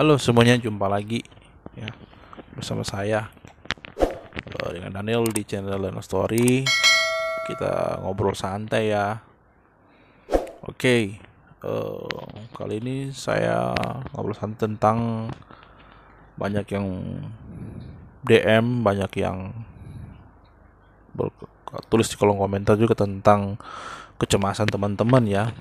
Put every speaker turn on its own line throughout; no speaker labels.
Halo semuanya, jumpa lagi ya bersama saya dengan Daniel di channel Lena Story. Kita ngobrol santai ya. Oke, kali ini saya ngobrol santai tentang banyak yang DM, banyak yang tulis di kolom komentar juga tentang kecemasan teman-teman ya.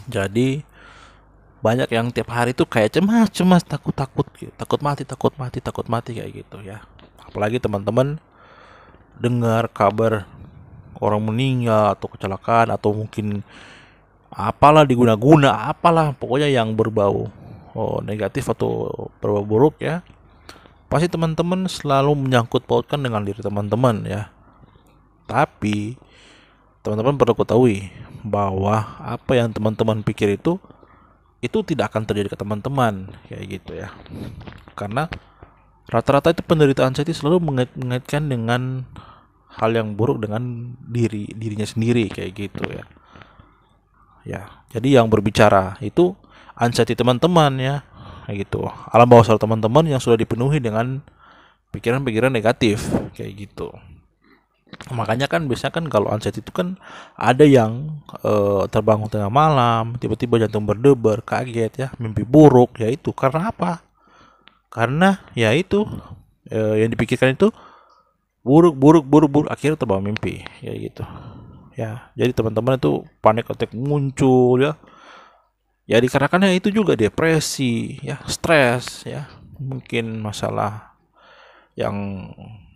Jadi banyak yang tiap hari tuh kayak cemas, takut gitu. Takut mati kayak gitu ya. Apalagi teman-teman dengar kabar orang meninggal atau kecelakaan atau mungkin apalah diguna-guna, apalah pokoknya yang berbau negatif atau berbau buruk ya. Pasti teman-teman selalu menyangkut pautkan dengan diri teman-teman ya. Tapi teman-teman perlu ketahui bahwa apa yang teman-teman pikir itu tidak akan terjadi ke teman-teman kayak gitu ya. Karena rata-rata itu penderita anxiety selalu mengaitkan dengan hal yang buruk dengan dirinya sendiri kayak gitu ya. Ya, jadi yang berbicara itu anxiety teman-teman ya, kayak gitu. Alam bawah sadar teman-teman yang sudah dipenuhi dengan pikiran-pikiran negatif kayak gitu. Makanya kan biasanya kan kalau anxiety itu kan ada yang terbangun tengah malam, tiba-tiba jantung berdebar, kaget ya, mimpi buruk, ya itu karena apa? Karena ya itu yang dipikirkan itu buruk, akhirnya terbawa mimpi, ya gitu. Ya, jadi teman-teman itu panik attack muncul ya. Ya dikarenakan itu juga depresi, ya, stres ya. Mungkin masalah yang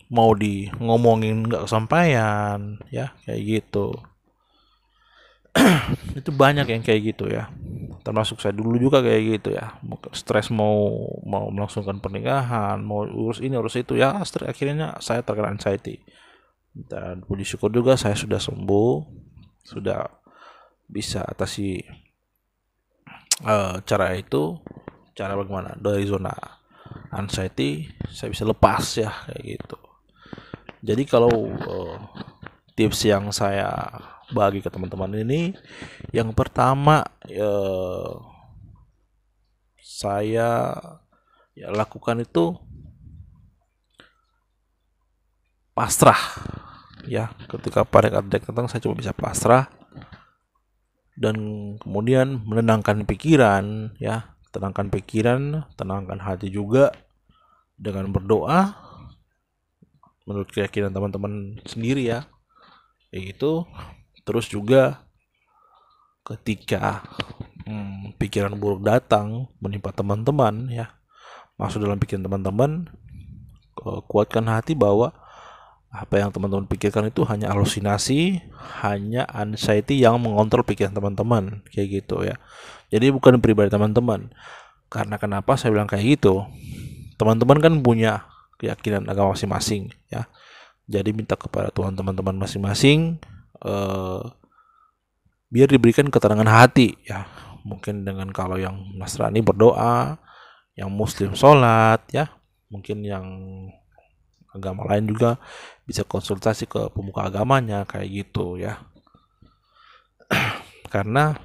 mau di ngomongin nggak kesampaian ya, kayak gitu. Itu banyak yang kayak gitu ya, termasuk saya dulu juga kayak gitu ya. Stres mau melangsungkan pernikahan, mau urus ini urus itu ya, stres, akhirnya saya terkena anxiety. Dan puji syukur juga saya sudah sembuh, sudah bisa atasi cara bagaimana dari zona anxiety saya bisa lepas ya, kayak gitu. Jadi kalau tips yang saya bagi ke teman-teman ini, yang pertama saya lakukan itu pasrah ya. Ketika panic attack datang, saya cuma bisa pasrah dan kemudian menenangkan pikiran ya, tenangkan hati juga dengan berdoa menurut keyakinan teman-teman sendiri ya, kayak gitu. Terus juga ketika pikiran buruk datang menimpa teman-teman ya, masuk dalam pikiran teman-teman, kuatkan hati bahwa apa yang teman-teman pikirkan itu hanya halusinasi, hanya anxiety yang mengontrol pikiran teman-teman, kayak gitu ya. Jadi bukan pribadi teman-teman. Karena kenapa saya bilang kayak gitu? Teman-teman kan punya keyakinan agama masing-masing ya. Jadi minta kepada Tuhan teman-teman masing-masing biar diberikan keterangan hati ya. Mungkin dengan kalau yang Nasrani berdoa, yang Muslim sholat ya, mungkin yang agama lain juga bisa konsultasi ke pemuka agamanya, kayak gitu ya. Karena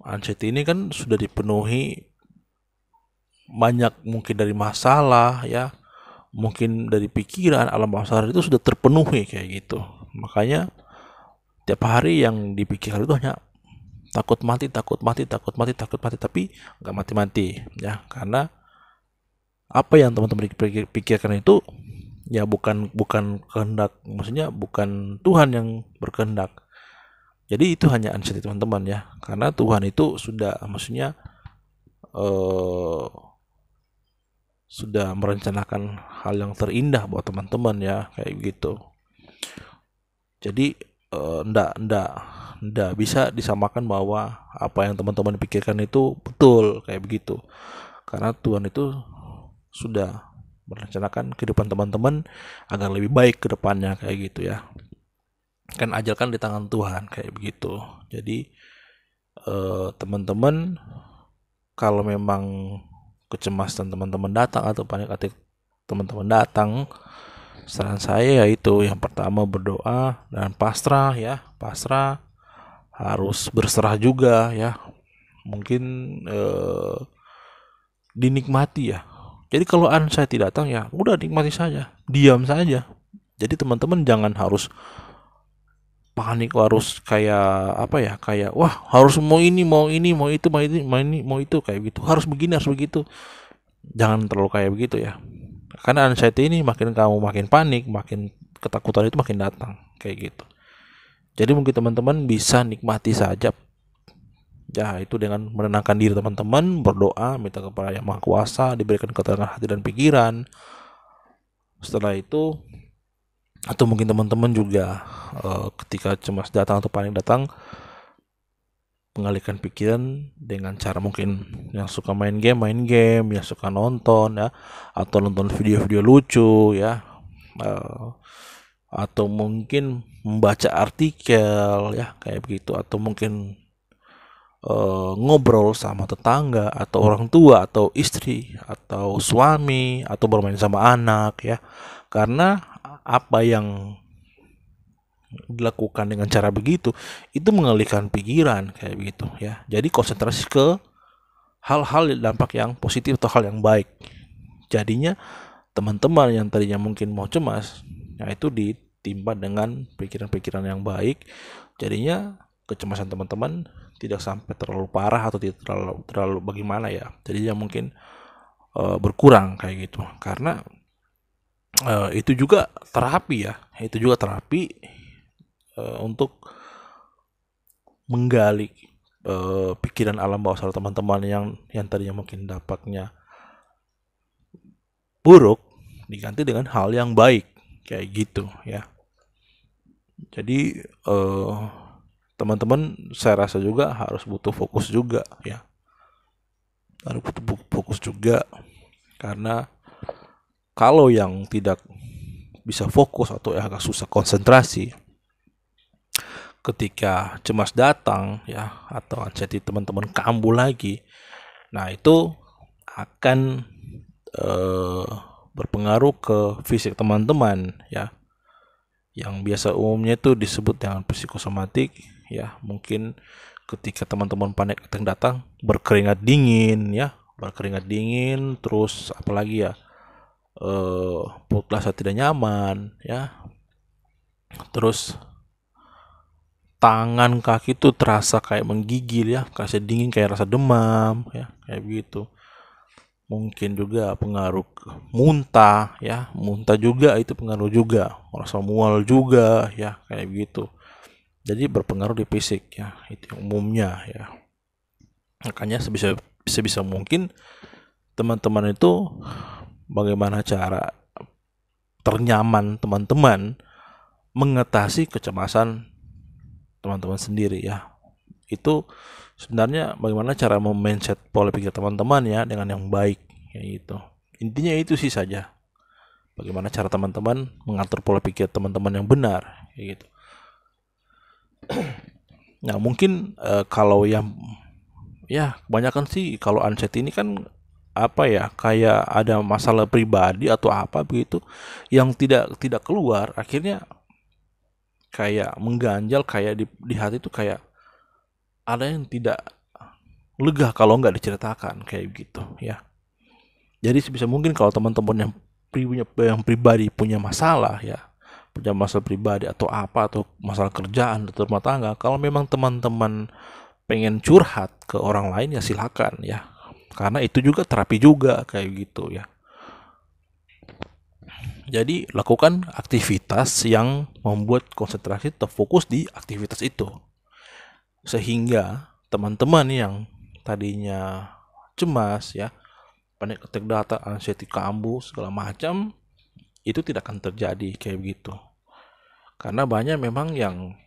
anxiety ini kan sudah dipenuhi banyak, mungkin dari masalah ya, mungkin dari pikiran, alam bawah sadar itu sudah terpenuhi kayak gitu. Makanya tiap hari yang dipikirkan itu hanya takut mati, tapi nggak mati-mati ya. Karena apa yang teman-teman pikirkan itu ya bukan kehendak, maksudnya bukan Tuhan yang berkehendak. Jadi itu hanya anxiety teman-teman ya, karena Tuhan itu sudah, maksudnya sudah merencanakan hal yang terindah buat teman-teman ya, kayak gitu. Jadi ndak bisa disamakan bahwa apa yang teman-teman pikirkan itu betul kayak begitu, karena Tuhan itu sudah merencanakan kehidupan teman-teman agar lebih baik ke depannya, kayak gitu ya. Kan ajal kan di tangan Tuhan, kayak begitu. Jadi teman-teman kalau memang kecemasan teman-teman datang atau panik attack teman-teman datang, saran saya yaitu yang pertama berdoa dan pasrah ya, harus berserah juga ya. mungkin dinikmati ya. Jadi kalau anxiety datang ya udah nikmati saja, diam saja. Jadi teman-teman jangan harus panik, harus kayak apa ya, kayak wah harus mau ini mau ini mau itu mau ini mau ini mau itu kayak gitu, harus begini harus begitu. Jangan terlalu kayak begitu ya. Karena anxiety ini makin kamu makin panik, makin ketakutan itu makin datang kayak gitu. Jadi mungkin teman-teman bisa nikmati saja ya, itu dengan menenangkan diri teman-teman, berdoa, minta kepada Yang Maha Kuasa diberikan ketenangan hati dan pikiran. Setelah itu, atau mungkin teman-teman juga ketika cemas datang atau panik datang, mengalihkan pikiran dengan cara mungkin yang suka main game, yang suka nonton ya, atau nonton video-video lucu ya, atau mungkin membaca artikel ya kayak begitu, atau mungkin ngobrol sama tetangga atau orang tua atau istri atau suami atau bermain sama anak ya. Karena apa yang dilakukan dengan cara begitu itu mengalihkan pikiran kayak begitu ya. Jadi konsentrasi ke hal-hal dampak yang positif atau hal yang baik. Jadinya teman-teman yang tadinya mungkin mau cemas, nah itu ditimpa dengan pikiran-pikiran yang baik. Jadinya kecemasan teman-teman tidak sampai terlalu parah atau tidak terlalu bagaimana ya. Jadi yang mungkin berkurang kayak gitu. Karena itu juga terapi ya. Itu juga terapi untuk menggali pikiran alam bawah sadar teman-teman yang tadinya mungkin dapatnya buruk diganti dengan hal yang baik kayak gitu ya. Jadi teman-teman saya rasa juga harus butuh fokus juga ya, harus butuh fokus juga, karena kalau yang tidak bisa fokus atau agak susah konsentrasi ketika cemas datang ya, atau anxiety teman-teman kambuh lagi, nah itu akan berpengaruh ke fisik teman-teman ya, yang biasa umumnya itu disebut dengan psikosomatik ya. Mungkin ketika teman-teman panik datang berkeringat dingin ya, terus apalagi ya, perut rasa tidak nyaman ya, terus tangan kaki tuh terasa kayak menggigil ya, kasih dingin kayak rasa demam ya kayak begitu. Mungkin juga pengaruh muntah ya, muntah juga itu pengaruh juga, rasa mual juga ya kayak begitu. Jadi berpengaruh di fisik ya, itu umumnya ya. Makanya sebisa mungkin teman-teman itu bagaimana cara ternyaman teman-teman mengatasi kecemasan teman-teman sendiri ya. Itu sebenarnya bagaimana cara mindset pola pikir teman-teman ya dengan yang baik kayak gitu. Intinya itu sih saja. Bagaimana cara teman-teman mengatur pola pikir teman-teman yang benar kayak gitu. Nah, mungkin kalau yang ya kebanyakan sih kalau anxiety ini kan apa ya, kayak ada masalah pribadi atau apa begitu yang tidak keluar, akhirnya kayak mengganjal, kayak di hati itu kayak ada yang tidak lega kalau nggak diceritakan kayak gitu ya. Jadi sebisa mungkin kalau teman-teman yang pribadi punya masalah ya, punya masalah pribadi atau apa, atau masalah kerjaan atau rumah tangga, kalau memang teman-teman pengen curhat ke orang lain ya silakan ya, karena itu juga terapi juga kayak gitu ya. Jadi lakukan aktivitas yang membuat konsentrasi terfokus di aktivitas itu, sehingga teman-teman yang tadinya cemas ya, panik attack data, anxiety kambuh segala macam, itu tidak akan terjadi kayak begitu. Karena banyak memang yang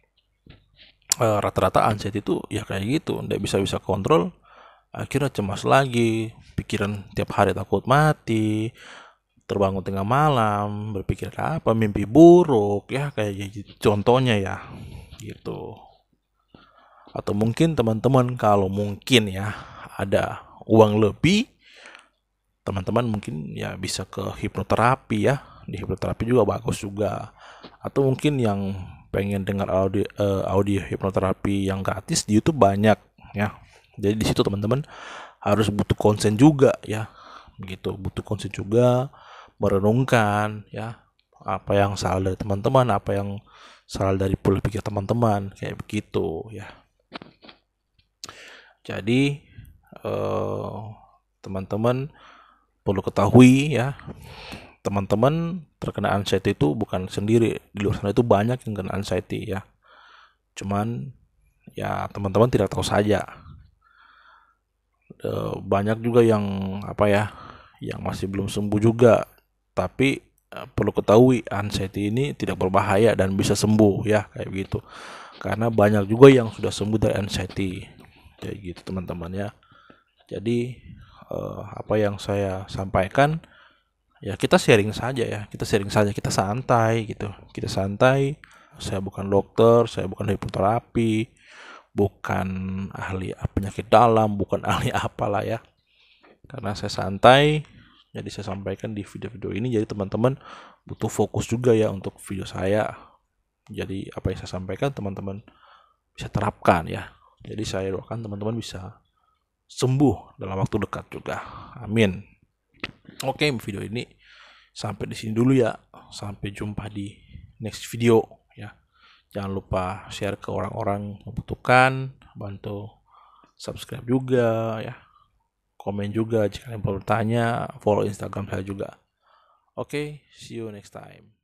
rata-rata anxiety itu ya kayak gitu, tidak bisa kontrol, akhirnya cemas lagi, pikiran tiap hari takut mati, terbangun tengah malam berpikir apa, mimpi buruk ya kayak gitu contohnya ya gitu. Atau mungkin teman-teman kalau mungkin ya ada uang lebih, teman-teman mungkin ya bisa ke hipnoterapi ya, di hipnoterapi juga bagus juga. Atau mungkin yang pengen dengar audio hipnoterapi yang gratis di YouTube banyak ya, Jadi di situ teman-teman harus butuh konsen juga ya, begitu, butuh konsen juga, merenungkan ya apa yang salah dari teman-teman, apa yang salah dari pola pikir teman-teman, kayak begitu ya. Jadi teman-teman perlu ketahui ya, teman-teman terkena anxiety itu bukan sendiri, di luar sana itu banyak yang kena anxiety ya. Cuman ya teman-teman tidak tahu saja. Banyak juga yang apa ya, yang masih belum sembuh juga. Tapi perlu ketahui anxiety ini tidak berbahaya dan bisa sembuh ya, kayak gitu. Karena banyak juga yang sudah sembuh dari anxiety, kayak gitu teman-teman ya. Jadi apa yang saya sampaikan ya, kita sharing saja ya, kita sharing saja, kita santai gitu, kita santai. Saya bukan dokter, saya bukan hipnoterapi, bukan ahli penyakit dalam, bukan ahli apalah ya. Karena saya santai, jadi saya sampaikan di video-video ini. Jadi teman-teman butuh fokus juga ya untuk video saya. Jadi apa yang saya sampaikan teman-teman bisa terapkan ya. Jadi saya doakan teman-teman bisa sembuh dalam waktu dekat juga. Amin. Oke, video ini sampai di sini dulu ya. Sampai jumpa di next video ya. Jangan lupa share ke orang-orang yang membutuhkan, bantu subscribe juga ya. Komen juga jika kalian mau bertanya, follow Instagram saya juga. Oke, see you next time.